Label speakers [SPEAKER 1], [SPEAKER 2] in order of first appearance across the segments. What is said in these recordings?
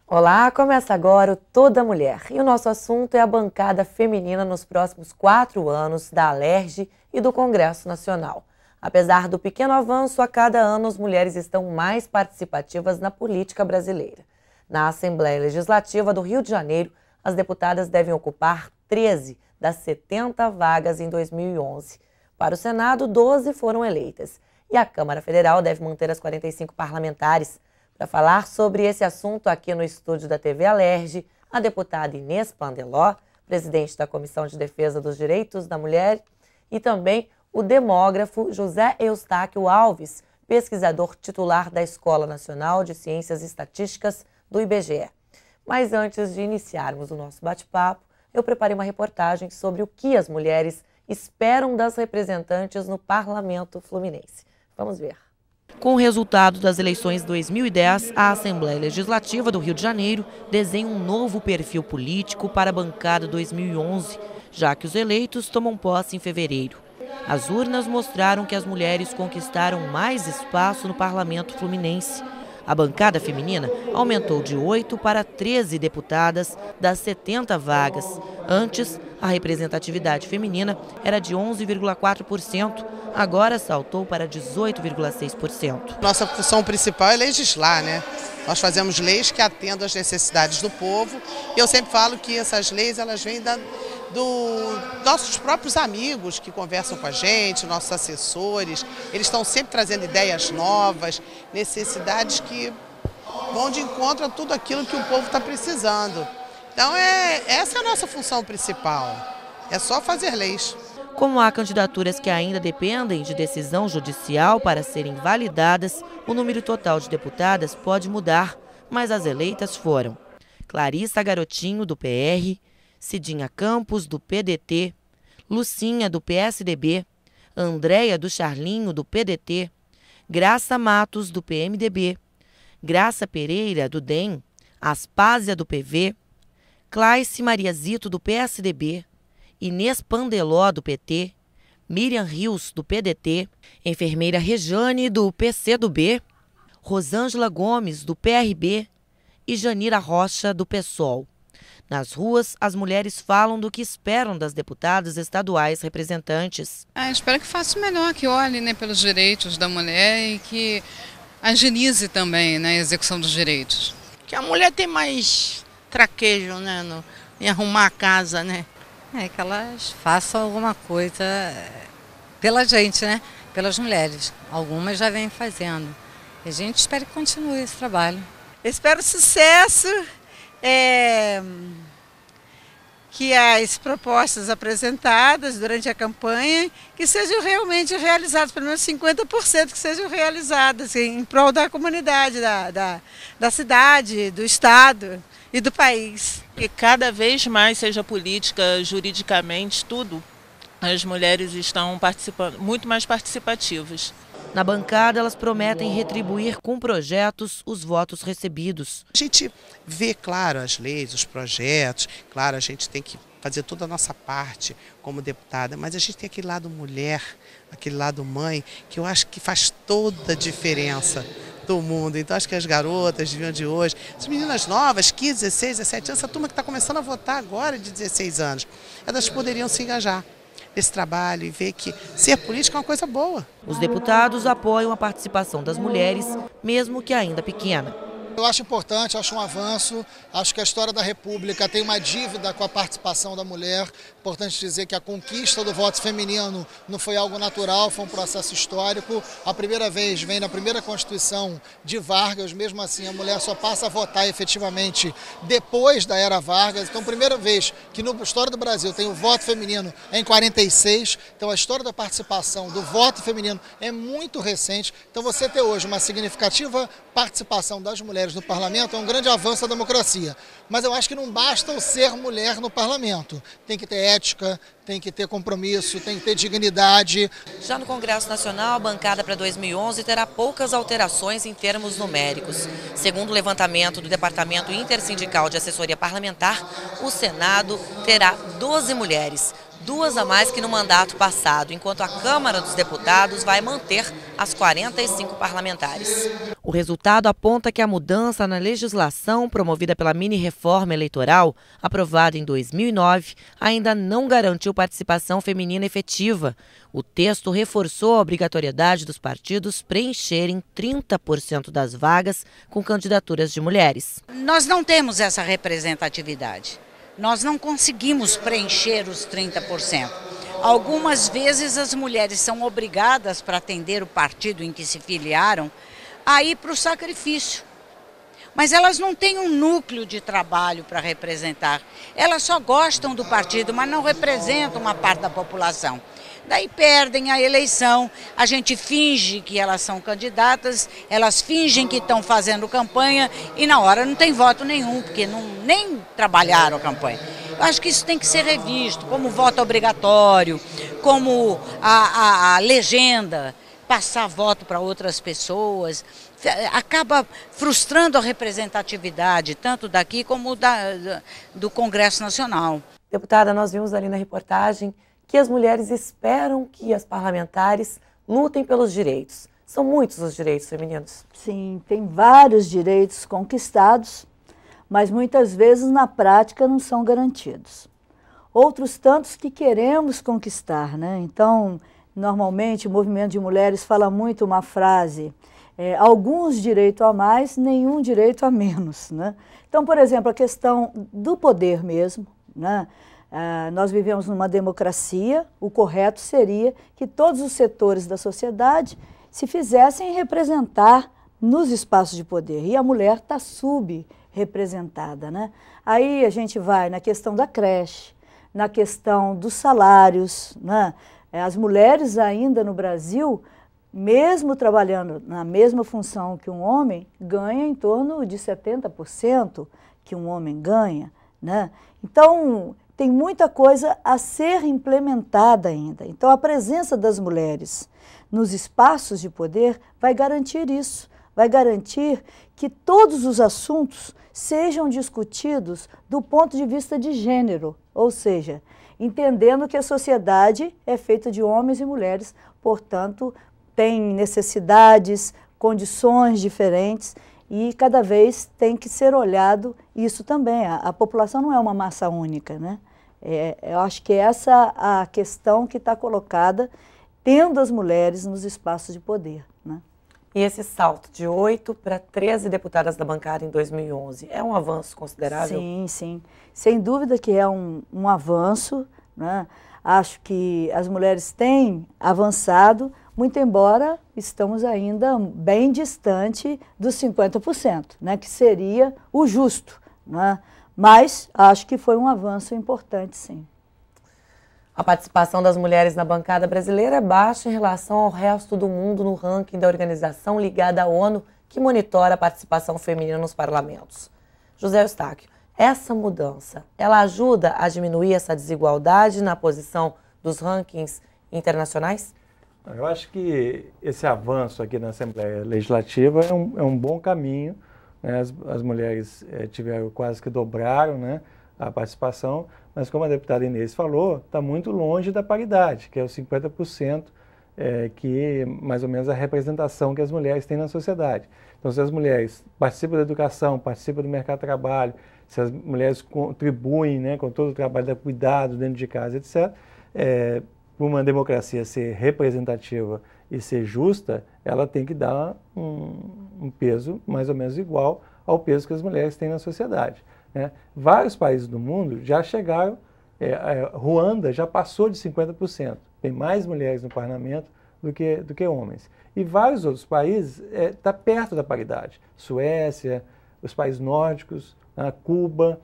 [SPEAKER 1] Olá, começa agora o Toda Mulher e o nosso assunto é a bancada feminina nos próximos 4 anos da Alerj e do Congresso Nacional. Apesar do pequeno avanço, a cada ano as mulheres estão mais participativas na política brasileira. Na Assembleia Legislativa do Rio de Janeiro, as deputadas devem ocupar 13 das 70 vagas em 2011. Para o Senado, 12 foram eleitas e a Câmara Federal deve manter as 45 parlamentares. Para falar sobre esse assunto aqui no estúdio da TV Alerj, a deputada Inês Pandeló, presidente da Comissão de Defesa dos Direitos da Mulher, e também o demógrafo José Eustáquio Alves, pesquisador titular da Escola Nacional de Ciências Estatísticas do IBGE. Mas antes de iniciarmos o nosso bate-papo, eu preparei uma reportagem sobre o que as mulheres esperam das representantes no Parlamento Fluminense. Vamos ver. Com o resultado das eleições 2010, a Assembleia Legislativa do Rio de Janeiro desenha um novo perfil político para a bancada 2011, já que os eleitos tomam posse em fevereiro. As urnas mostraram que as mulheres conquistaram mais espaço no Parlamento Fluminense. A bancada feminina aumentou de 8 para 13 deputadas das 70 vagas. Antes, a representatividade feminina era de 11,4%, agora saltou para 18,6%.
[SPEAKER 2] Nossa função principal é legislar, né? Nós fazemos leis que atendam às necessidades do povo. E eu sempre falo que essas leis elas vêm dos nossos próprios amigos que conversam com a gente, nossos assessores. Eles estão sempre trazendo ideias novas, necessidades que vão de encontro a tudo aquilo que o povo está precisando. Então essa é a nossa função principal, é só fazer leis.
[SPEAKER 1] Como há candidaturas que ainda dependem de decisão judicial para serem validadas, o número total de deputadas pode mudar, mas as eleitas foram Clarissa Garotinho, do PR, Cidinha Campos, do PDT, Lucinha, do PSDB, Andréia do Charlinho, do PDT, Graça Matos, do PMDB, Graça Pereira, do DEM, Aspásia, do PV, Claice Mariazito, do PSDB, Inês Pandeló, do PT, Miriam Rios, do PDT, enfermeira Rejane, do PCdoB, Rosângela Gomes, do PRB e Janira Rocha, do PSOL. Nas ruas, as mulheres falam do que esperam das deputadas estaduais representantes.
[SPEAKER 3] Espero que faça o melhor, que olhe, né, pelos direitos da mulher e que agilize também, né, a execução dos direitos.
[SPEAKER 4] Que a mulher tem mais traquejo, né, em arrumar a casa, né?
[SPEAKER 5] Que elas façam alguma coisa pela gente, né? Pelas mulheres. Algumas já vêm fazendo. E a gente espera que continue esse trabalho.
[SPEAKER 6] Espero sucesso, que as propostas apresentadas durante a campanha que sejam realmente realizadas, pelo menos 50% que sejam realizadas em prol da comunidade, da cidade, do estado e do país.
[SPEAKER 7] Que cada vez mais seja política, juridicamente, tudo, as mulheres estão participando, muito mais participativas.
[SPEAKER 1] Na bancada, elas prometem retribuir com projetos os votos recebidos.
[SPEAKER 2] A gente vê, claro, as leis, os projetos, claro, a gente tem que fazer toda a nossa parte como deputada, mas a gente tem aquele lado mulher, aquele lado mãe, que eu acho que faz toda a diferença do mundo. Então acho que as garotas de hoje, as meninas novas, 15, 16, 17 anos, essa turma que está começando a votar agora de 16 anos, elas poderiam se engajar nesse trabalho e ver que ser política é uma coisa boa.
[SPEAKER 1] Os deputados apoiam a participação das mulheres, mesmo que ainda pequena.
[SPEAKER 8] Eu acho importante, acho um avanço, acho que a história da República tem uma dívida com a participação da mulher. Importante dizer que a conquista do voto feminino não foi algo natural, foi um processo histórico. A primeira vez vem na primeira Constituição de Vargas, mesmo assim a mulher só passa a votar efetivamente depois da era Vargas. Então, primeira vez que na história do Brasil tem o voto feminino é em 46, então a história da participação do voto feminino é muito recente. Então você ter hoje uma significativa participação das mulheres no parlamento é um grande avanço da democracia. Mas eu acho que não basta o ser mulher no parlamento. Tem que ter ética, tem que ter compromisso, tem que ter dignidade.
[SPEAKER 1] Já no Congresso Nacional, a bancada para 2011 terá poucas alterações em termos numéricos. Segundo o levantamento do Departamento Intersindical de Assessoria Parlamentar, o Senado terá 12 mulheres, 2 a mais que no mandato passado, enquanto a Câmara dos Deputados vai manter as 45 parlamentares. O resultado aponta que a mudança na legislação promovida pela mini-reforma eleitoral, aprovada em 2009, ainda não garantiu participação feminina efetiva. O texto reforçou a obrigatoriedade dos partidos preencherem 30% das vagas com candidaturas de mulheres.
[SPEAKER 9] Nós não temos essa representatividade. Nós não conseguimos preencher os 30%. Algumas vezes as mulheres são obrigadas, para atender o partido em que se filiaram, a ir para o sacrifício. Mas elas não têm um núcleo de trabalho para representar. Elas só gostam do partido, mas não representam uma parte da população. Daí perdem a eleição, a gente finge que elas são candidatas, elas fingem que estão fazendo campanha e na hora não tem voto nenhum, porque nem trabalharam a campanha. Eu acho que isso tem que ser revisto, como voto obrigatório, como a legenda, passar voto para outras pessoas, acaba frustrando a representatividade, tanto daqui como do Congresso Nacional.
[SPEAKER 1] Deputada, nós vimos ali na reportagem que as mulheres esperam que as parlamentares lutem pelos direitos. São muitos os direitos femininos.
[SPEAKER 10] Sim, tem vários direitos conquistados, mas muitas vezes na prática não são garantidos. Outros tantos que queremos conquistar, né? Então, normalmente o movimento de mulheres fala muito uma frase, alguns direitos a mais, nenhum direito a menos, né? Então, por exemplo, a questão do poder mesmo, né? Nós vivemos numa democracia, o correto seria que todos os setores da sociedade se fizessem representar nos espaços de poder, e a mulher está subrepresentada, né? Aí a gente vai na questão da creche, na questão dos salários, né? As mulheres ainda no Brasil, mesmo trabalhando na mesma função que um homem, ganham em torno de 70% que um homem ganha, né? Então, tem muita coisa a ser implementada ainda. Então, a presença das mulheres nos espaços de poder vai garantir isso, vai garantir que todos os assuntos sejam discutidos do ponto de vista de gênero, ou seja, entendendo que a sociedade é feita de homens e mulheres, portanto, tem necessidades, condições diferentes, e cada vez tem que ser olhado isso também. A população não é uma massa única, né? Eu acho que essa é a questão que está colocada, tendo as mulheres nos espaços de poder, né?
[SPEAKER 1] E esse salto de 8 para 13 deputadas da bancada em 2011 é um avanço considerável?
[SPEAKER 10] Sim, sim. Sem dúvida que é um avanço, né? Acho que as mulheres têm avançado, muito embora estamos ainda bem distante dos 50%, né? Que seria o justo, né? Mas acho que foi um avanço importante, sim.
[SPEAKER 1] A participação das mulheres na bancada brasileira é baixa em relação ao resto do mundo no ranking da organização ligada à ONU, que monitora a participação feminina nos parlamentos. José Eustáquio, essa mudança, ela ajuda a diminuir essa desigualdade na posição dos rankings internacionais?
[SPEAKER 11] Eu acho que esse avanço aqui na Assembleia Legislativa é um bom caminho, né? As mulheres tiveram quase que dobraram, né, a participação, mas como a deputada Inês falou, está muito longe da paridade, que é os 50%, que mais ou menos a representação que as mulheres têm na sociedade. Então, se as mulheres participam da educação, participam do mercado de trabalho, se as mulheres contribuem, né, com todo o trabalho de cuidado dentro de casa, etc., para uma democracia ser representativa e ser justa, ela tem que dar um peso mais ou menos igual ao peso que as mulheres têm na sociedade, né? Vários países do mundo já chegaram, Ruanda já passou de 50%, tem mais mulheres no parlamento do que homens. E vários outros países estão perto da paridade, Suécia, os países nórdicos, Cuba,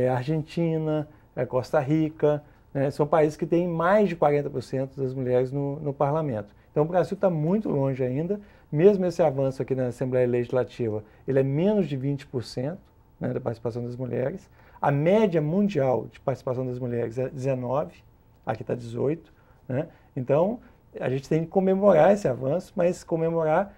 [SPEAKER 11] Argentina, Costa Rica, né? São países que têm mais de 40% das mulheres no parlamento. Então o Brasil está muito longe ainda, mesmo esse avanço aqui na Assembleia Legislativa, ele é menos de 20%, né, da participação das mulheres. A média mundial de participação das mulheres é 19%, aqui está 18%. Né? Então a gente tem que comemorar esse avanço, mas comemorar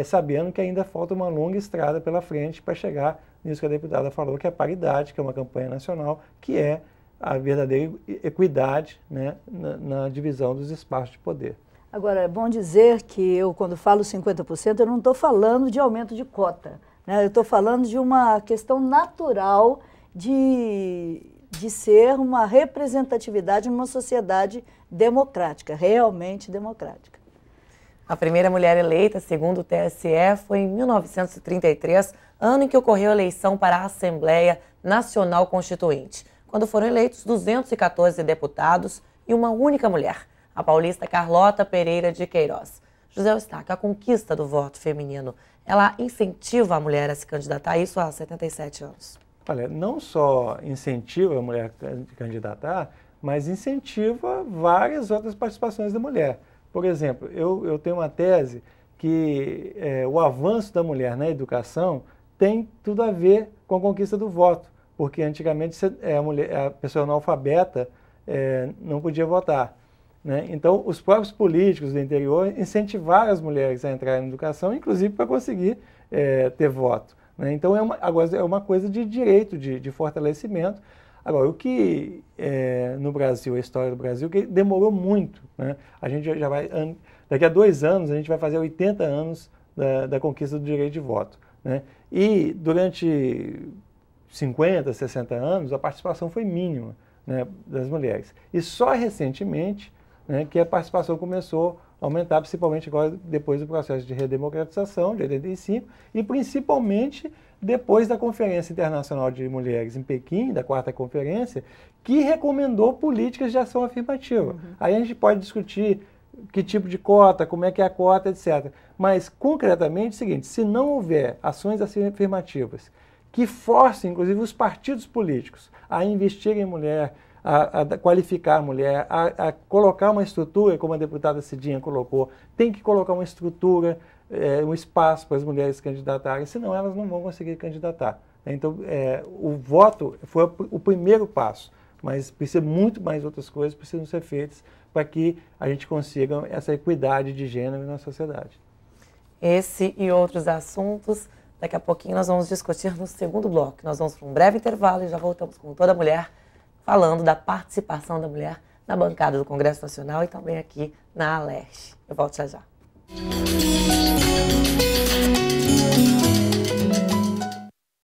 [SPEAKER 11] sabendo que ainda falta uma longa estrada pela frente para chegar nisso que a deputada falou, que é a paridade, que é uma campanha nacional, que é a verdadeira equidade, né, na divisão dos espaços de poder.
[SPEAKER 10] Agora, é bom dizer que eu, quando falo 50%, eu não estou falando de aumento de cota, né? Eu estou falando de uma questão natural de ser uma representatividade numa sociedade democrática, realmente democrática.
[SPEAKER 1] A primeira mulher eleita, segundo o TSE, foi em 1933, ano em que ocorreu a eleição para a Assembleia Nacional Constituinte, quando foram eleitos 214 deputados e uma única mulher, a paulista Carlota Pereira de Queiroz. José Eustáquio, a conquista do voto feminino, ela incentiva a mulher a se candidatar a isso há 77 anos?
[SPEAKER 11] Olha, não só incentiva a mulher a candidatar, mas incentiva várias outras participações da mulher. Por exemplo, eu tenho uma tese que o avanço da mulher na educação tem tudo a ver com a conquista do voto, porque antigamente a pessoa analfabeta não podia votar, né? Então, os próprios políticos do interior incentivaram as mulheres a entrarem na educação, inclusive para conseguir ter voto, né? Então, agora é uma coisa de direito, de fortalecimento. Agora, o que no Brasil, a história do Brasil, que demorou muito, né? A gente já vai, daqui a 2 anos, a gente vai fazer 80 anos da conquista do direito de voto, né? E durante 50, 60 anos, a participação foi mínima, né, das mulheres. E só recentemente, né, que a participação começou a aumentar, principalmente agora depois do processo de redemocratização, de 85, e principalmente depois da Conferência Internacional de Mulheres em Pequim, da 4ª Conferência, que recomendou políticas de ação afirmativa. Aí a gente pode discutir que tipo de cota, como é que é a cota, etc. Mas, concretamente, é o seguinte, se não houver ações afirmativas que forcem, inclusive, os partidos políticos a investir em mulher, a qualificar a mulher, a colocar uma estrutura, como a deputada Cidinha colocou, tem que colocar uma estrutura, um espaço para as mulheres se candidatarem, senão elas não vão conseguir candidatar. Então, o voto foi o primeiro passo, mas precisa muito mais outras coisas precisam ser feitas para que a gente consiga essa equidade de gênero na sociedade.
[SPEAKER 1] Esse e outros assuntos, daqui a pouquinho nós vamos discutir no segundo bloco. Nós vamos para um breve intervalo e já voltamos com Toda Mulher, falando da participação da mulher na bancada do Congresso Nacional e também aqui na Alerj. Eu volto já já.